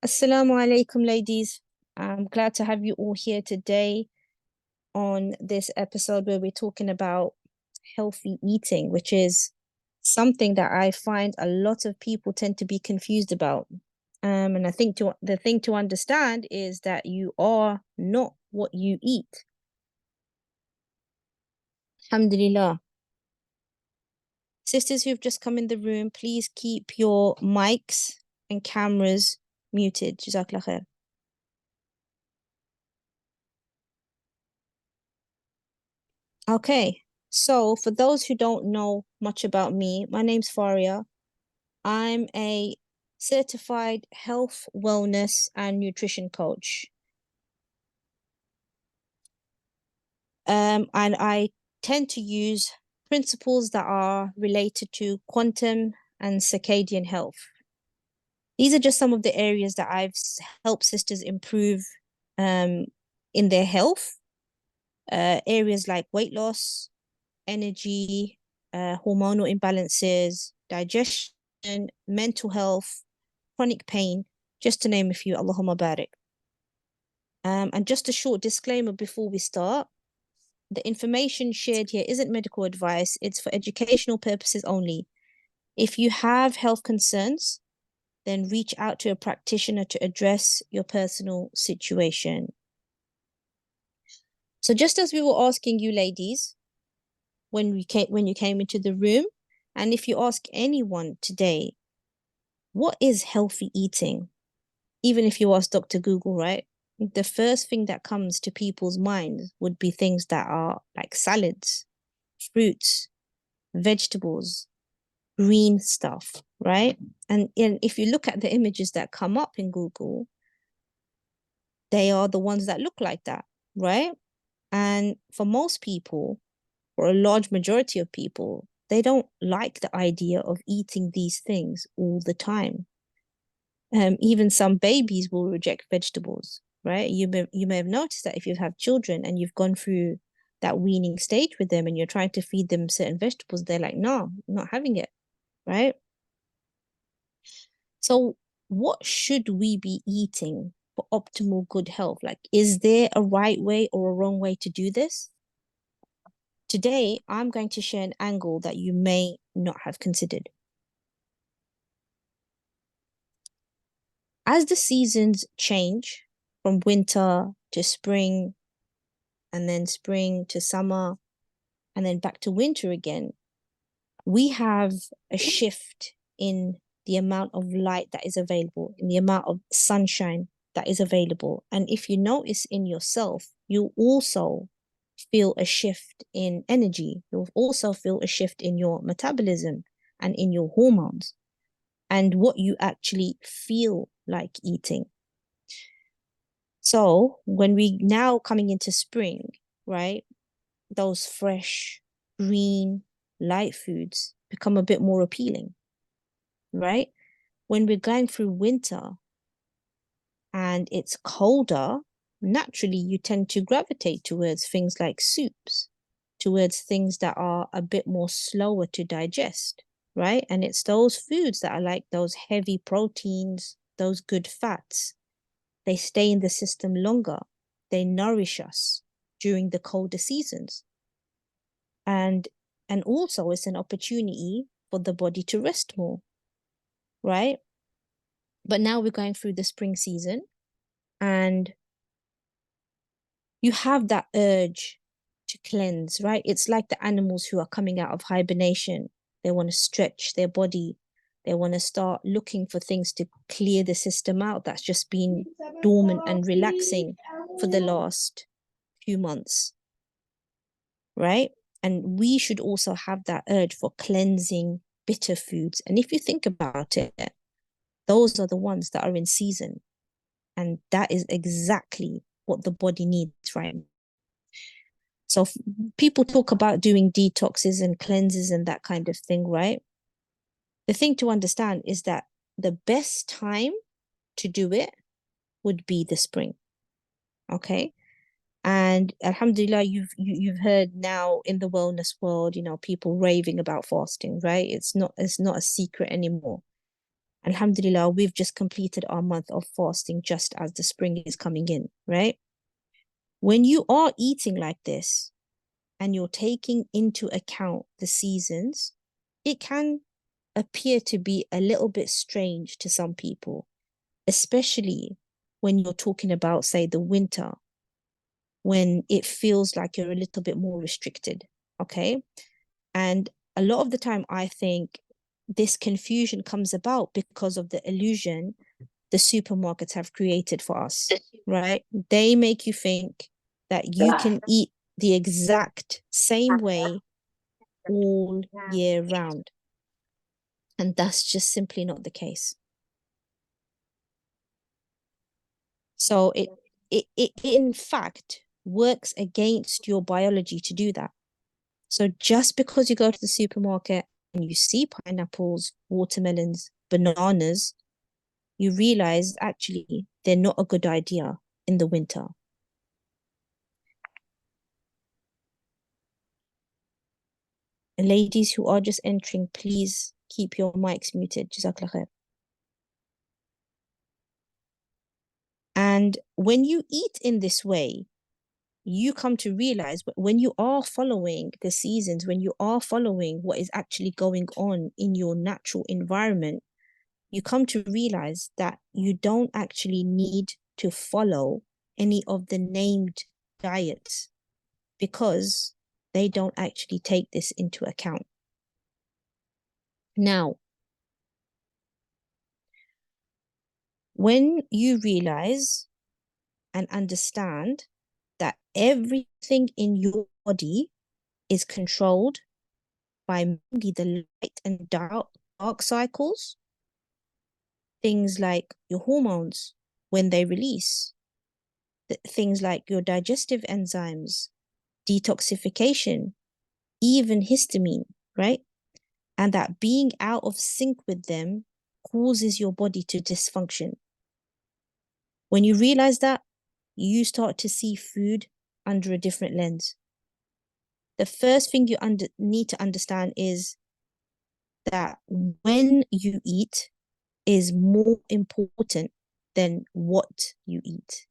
Assalamu alaikum, ladies. I'm glad to have you all here today on this episode where we're talking about healthy eating, which is something that I find a lot of people tend to be confused about. And I think the thing to understand is that you are not what you eat. Alhamdulillah. Sisters who've just come in the room, please keep your mics and cameras muted. Jazakallah khair. Okay, so for those who don't know much about me, my name's Faria. I'm a certified health, wellness, and nutrition coach. And I tend to use principles that are related to quantum and circadian health. These are just some of the areas that I've helped sisters improve um, in their health. Areas like weight loss, energy, hormonal imbalances, digestion, mental health, chronic pain, just to name a few. Allahumma barik. And just a short disclaimer before we start. The information shared here isn't medical advice, it's for educational purposes only. If you have health concerns, then reach out to a practitioner to address your personal situation. So just as we were asking you ladies, when you came into the room, and if you ask anyone today, what is healthy eating? Even if you ask Dr. Google, right? The first thing that comes to people's minds would be things that are like salads, fruits, vegetables, green stuff, right? And if you look at the images that come up in Google, they are the ones that look like that, right? And for most people, or a large majority of people, they don't like the idea of eating these things all the time. Even some babies will reject vegetables, right? You may have noticed that if you have children and you've gone through that weaning stage with them and you're trying to feed them certain vegetables, they're like, no, I'm not having it, right? So what should we be eating for optimal good health? Like, is there a right way or a wrong way to do this? Today, I'm going to share an angle that you may not have considered. As the seasons change from winter to spring, and then spring to summer, and then back to winter again, we have a shift in the amount of light that is available, in the amount of sunshine that is available. And if you notice in yourself, you also feel a shift in energy. You'll also feel a shift in your metabolism and in your hormones and what you actually feel like eating. So when we now coming into spring, right, those fresh, green, light foods become a bit more appealing, right? When we're going through winter and it's colder, naturally you tend to gravitate towards things like soups, towards things that are a bit more slower to digest, right? And it's those foods that are like those heavy proteins, those good fats. They stay in the system longer. They nourish us during the colder seasons. And also it's an opportunity for the body to rest more, right? But now we're going through the spring season and you have that urge to cleanse, right? It's like the animals who are coming out of hibernation. They want to stretch their body. They want to start looking for things to clear the system out that's just been dormant and relaxing for the last few months, right? And we should also have that urge for cleansing bitter foods. And if you think about it, those are the ones that are in season. And that is exactly what the body needs, right? So people talk about doing detoxes and cleanses and that kind of thing, right? The thing to understand is that the best time to do it would be the spring, okay? And alhamdulillah, you've heard now in the wellness world, people raving about fasting, right? It's not a secret anymore. Alhamdulillah, we've just completed our month of fasting just as the spring is coming in, right? When you are eating like this and you're taking into account the seasons, it can appear to be a little bit strange to some people, especially when you're talking about, say, the winter, when it feels like you're a little bit more restricted. Okay. And a lot of the time, I think this confusion comes about because of the illusion the supermarkets have created for us, right? They make you think that you can eat the exact same way all year round. And that's just simply not the case. So it in fact works against your biology to do that. So just because you go to the supermarket and you see pineapples, watermelons, bananas, you realize actually they're not a good idea in the winter. And ladies who are just entering, please keep your mics muted. Jazakallah khair. And when you eat in this way, you come to realize when you are following the seasons, when you are following what is actually going on in your natural environment, you come to realize that you don't actually need to follow any of the named diets because they don't actually take this into account. Now, when you realize and understand that everything in your body is controlled by mainly the light and dark cycles, things like your hormones when they release, things like your digestive enzymes, detoxification, even histamine, right? And that being out of sync with them causes your body to dysfunction. When you realize that, you start to see food under a different lens. The first thing you need to understand is that when you eat is more important than what you eat.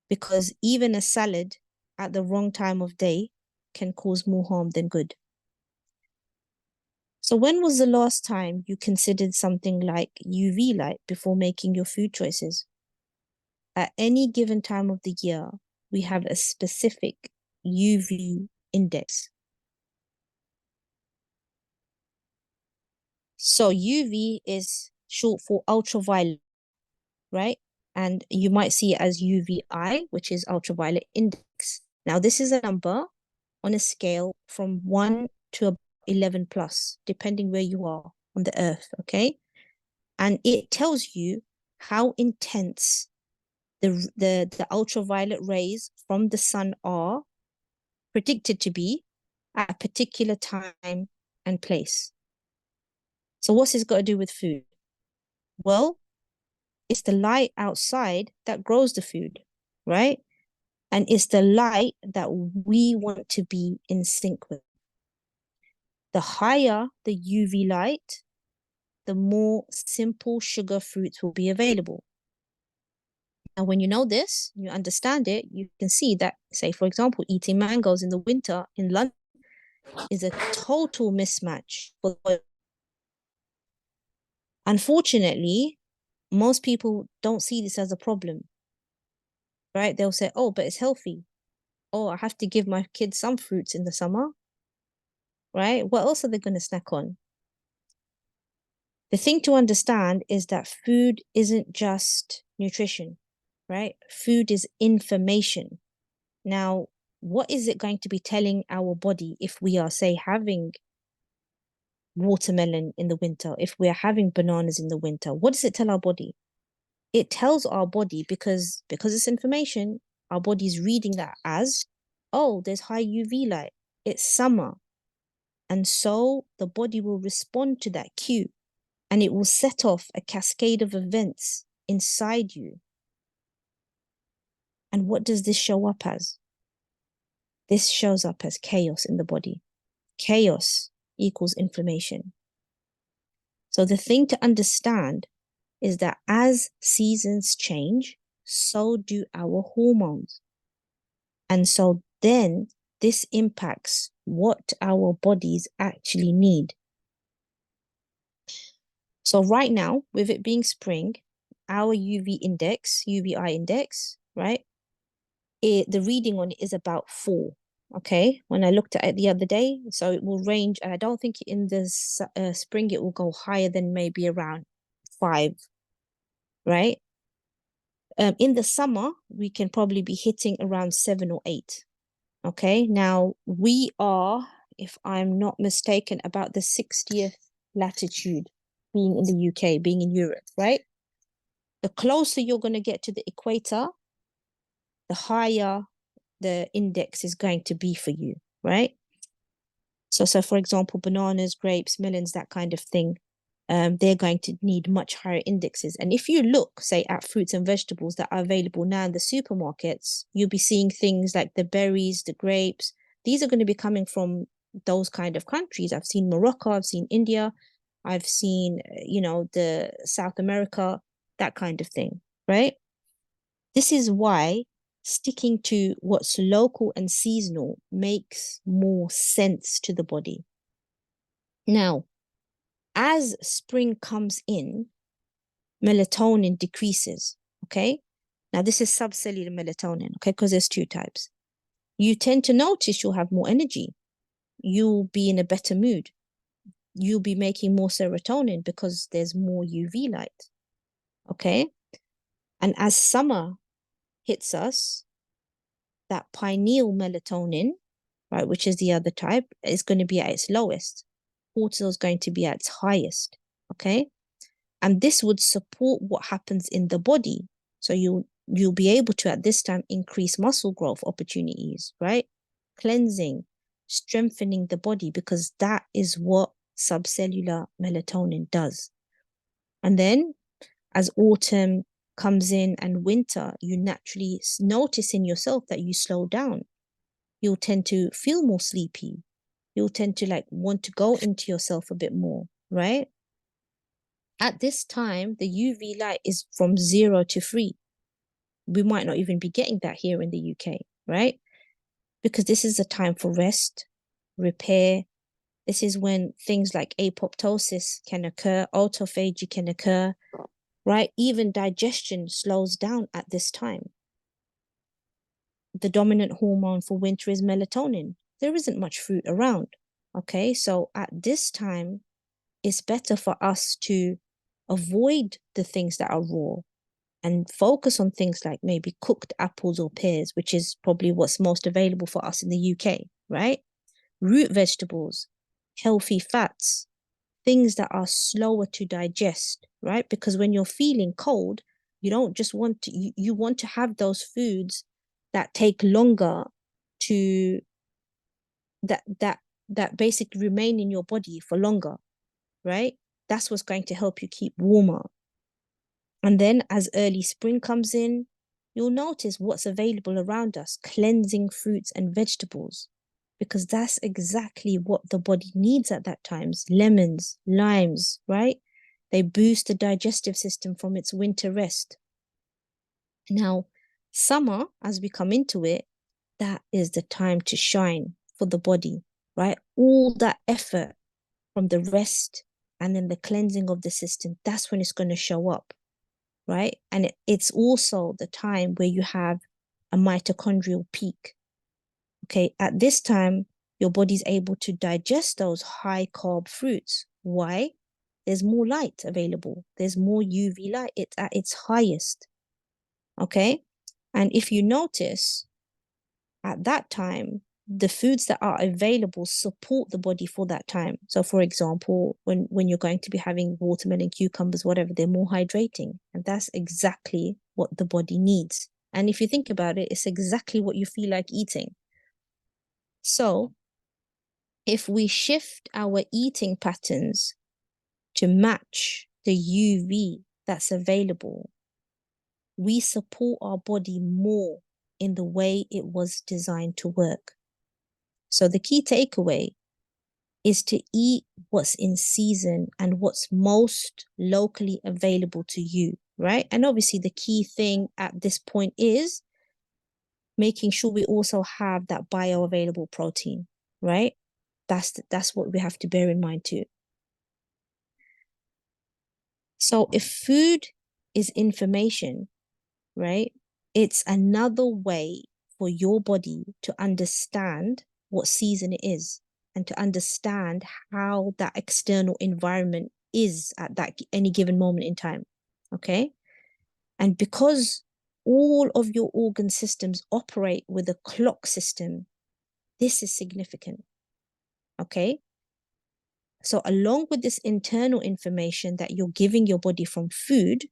Because even a salad at the wrong time of day can cause more harm than good. So when was the last time you considered something like UV light before making your food choices? At any given time of the year, we have a specific UV index. So UV is short for ultraviolet, right? And you might see it as UVI, which is ultraviolet index. Now, this is a number on a scale from 1 to 11 plus, depending where you are on the earth, okay? And it tells you how intense the ultraviolet rays from the sun are predicted to be at a particular time and place. So what's this got to do with food? Well, it's the light outside that grows the food, right? And it's the light that we want to be in sync with. The higher the UV light, the more simple sugar fruits will be available. And when you know this, you understand it, you can see that, say, for example, eating mangoes in the winter in London is a total mismatch. Unfortunately, most people don't see this as a problem, right? They'll say, oh, but it's healthy. Oh, I have to give my kids some fruits in the summer, right? What else are they going to snack on? The thing to understand is that food isn't just nutrition, right? Food is information. Now, what is it going to be telling our body if we are, say, having watermelon in the winter, if we're having bananas in the winter? What does it tell our body? It tells our body because it's information, our body's reading that as, oh, there's high UV light, it's summer. And so the body will respond to that cue and it will set off a cascade of events inside you. And what does this show up as? This shows up as chaos in the body. Chaos equals inflammation. So the thing to understand is that as seasons change, so do our hormones. And so then this impacts what our bodies actually need. So right now, with it being spring, our UVI index, right? The reading on it is about 4. Okay, when I looked at it the other day, so it will range, and I don't think in the spring it will go higher than maybe around 5, right? In the summer, we can probably be hitting around 7 or 8. Okay, now we are, if I'm not mistaken, about the 60th latitude, being in the UK, being in Europe, right? The closer you're going to get to the equator, the higher the index is going to be for you, right? So for example, bananas, grapes, melons, that kind of thing, they're going to need much higher indexes. And if you look, say, at fruits and vegetables that are available now in the supermarkets, you'll be seeing things like the berries, the grapes. These are going to be coming from those kind of countries. I've seen Morocco, I've seen India, I've seen, the South America, that kind of thing, right? This is why sticking to what's local and seasonal makes more sense to the body. Now, as spring comes in, melatonin decreases. Okay. Now, this is subcellular melatonin, okay, because there's 2 types. You tend to notice you'll have more energy. You'll be in a better mood. You'll be making more serotonin because there's more UV light. Okay. And as summer hits us, that pineal melatonin, right, which is the other type, is going to be at its lowest. Cortisol is going to be at its highest. Okay. And this would support what happens in the body. So you'll be able to at this time increase muscle growth opportunities, right? Cleansing, strengthening the body, because that is what subcellular melatonin does. And then as autumn comes in and winter, you naturally notice in yourself that you slow down. You'll tend to feel more sleepy. You'll tend to like want to go into yourself a bit more, right? At this time, the UV light is from 0 to 3. We might not even be getting that here in the UK, right? Because this is a time for rest, repair. This is when things like apoptosis can occur, autophagy can occur, right? Even digestion slows down at this time. The dominant hormone for winter is melatonin. There isn't much fruit around, okay? So at this time, it's better for us to avoid the things that are raw and focus on things like maybe cooked apples or pears, which is probably what's most available for us in the UK, right? Root vegetables, healthy fats, things that are slower to digest, right? Because when you're feeling cold, you don't just want to, you want to have those foods that take longer to, that basically remain in your body for longer, right? That's what's going to help you keep warmer. And then as early spring comes in, you'll notice what's available around us, cleansing fruits and vegetables, because that's exactly what the body needs at that time. Lemons, limes, right? They boost the digestive system from its winter rest. Now, summer, as we come into it, that is the time to shine for the body, right? All that effort from the rest and then the cleansing of the system, that's when it's going to show up, right? And it's also the time where you have a mitochondrial peak. Okay, at this time, your body's able to digest those high carb fruits. Why? There's more light available. There's more UV light. It's at its highest. Okay. And if you notice, at that time, the foods that are available support the body for that time. So for example, when you're going to be having watermelon, cucumbers, whatever, they're more hydrating. And that's exactly what the body needs. And if you think about it, it's exactly what you feel like eating. So if we shift our eating patterns to match the UV that's available, we support our body more in the way it was designed to work. So the key takeaway is to eat what's in season and what's most locally available to you, right? And obviously, the key thing at this point is making sure we also have that bioavailable protein, right? That's what we have to bear in mind too. So if food is information, right? It's another way for your body to understand what season it is and to understand how that external environment is at that any given moment in time. Okay. And because all of your organ systems operate with a clock system, this is significant. Okay. So, along with this internal information that you're giving your body from food,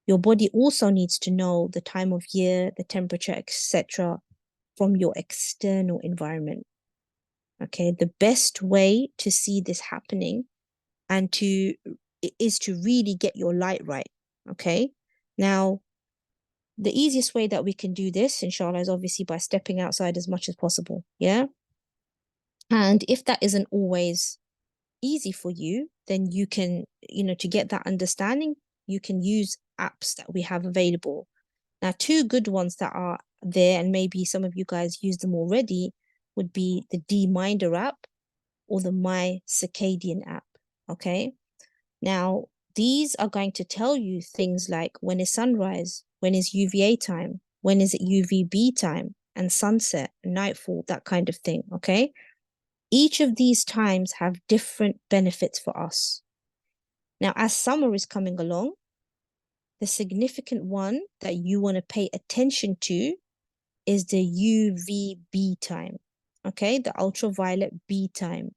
your body also needs to know the time of year, the temperature, etc., from your external environment. Okay, the best way to see this happening and to is to really get your light right. Okay, now the easiest way that we can do this, inshallah, is obviously by stepping outside as much as possible. Yeah, and if that isn't always easy for you, then you can, to get that understanding, you can use apps that we have available. Now, two good ones that are there, and maybe some of you guys use them already, would be the D-Minder app or the My Circadian app. Okay. Now, these are going to tell you things like when is sunrise, when is UVA time, when is it UVB time, and sunset, nightfall, that kind of thing. Okay. Each of these times have different benefits for us. Now, as summer is coming along, the significant one that you want to pay attention to is the UVB time, okay, the ultraviolet B time,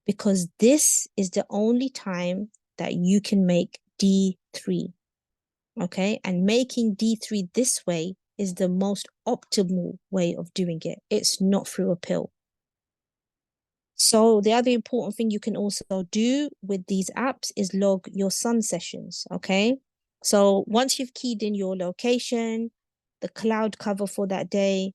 because this is the only time that you can make D3, okay, and making D3 this way is the most optimal way of doing it. It's not through a pill. So the other important thing you can also do with these apps is log your sun sessions, okay? So once you've keyed in your location, the cloud cover for that day,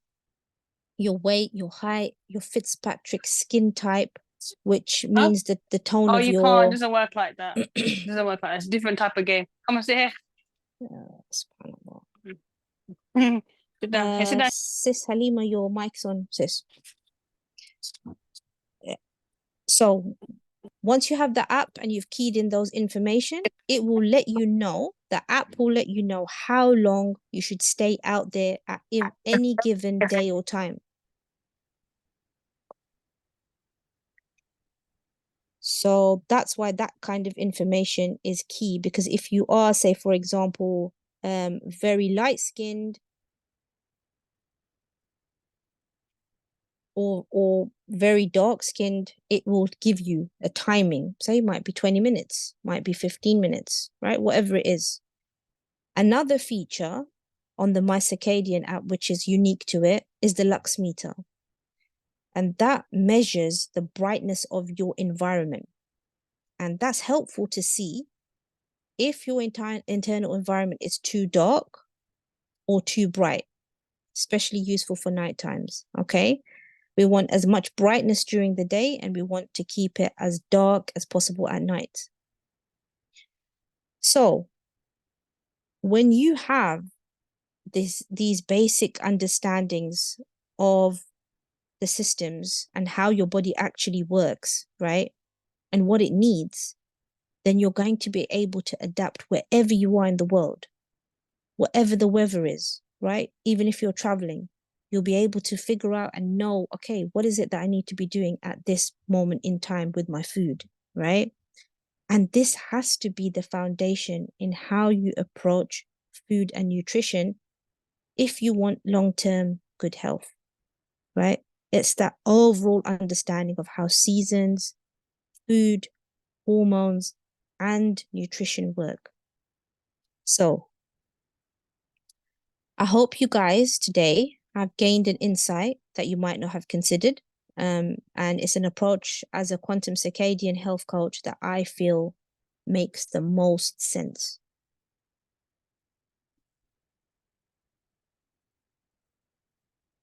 your weight, your height, your Fitzpatrick skin type, which Huh? means that the tone Oh, of you can't. It your doesn't work like that. It doesn't work like that. It's a different type of game. Come on, sit here. subhanallah. Sit down. Hey, sit down. Sis Halima, your mic's on, sis. Yeah. So once you have the app and you've keyed in those information, it will let you know, the app will let you know how long you should stay out there at any given day or time. So that's why that kind of information is key, because if you are, say, for example, very light skinned or very dark skinned, it will give you a timing. Say it might be 20 minutes, might be 15 minutes, right? Whatever it is. Another feature on the My Circadian app, which is unique to it, is the lux meter. And that measures the brightness of your environment. And that's helpful to see if your entire internal environment is too dark or too bright, especially useful for night times. Okay. We want as much brightness during the day and we want to keep it as dark as possible at night. So when you have these basic understandings of the systems and how your body actually works, right? And what it needs, then you're going to be able to adapt wherever you are in the world, whatever the weather is, right? Even if you're traveling, you'll be able to figure out and know, okay, what is it that I need to be doing at this moment in time with my food, right? And this has to be the foundation in how you approach food and nutrition if you want long-term good health, right? It's that overall understanding of how seasons, food, hormones, and nutrition work. So I hope you guys today have gained an insight that you might not have considered. And it's an approach as a quantum circadian health coach that I feel makes the most sense.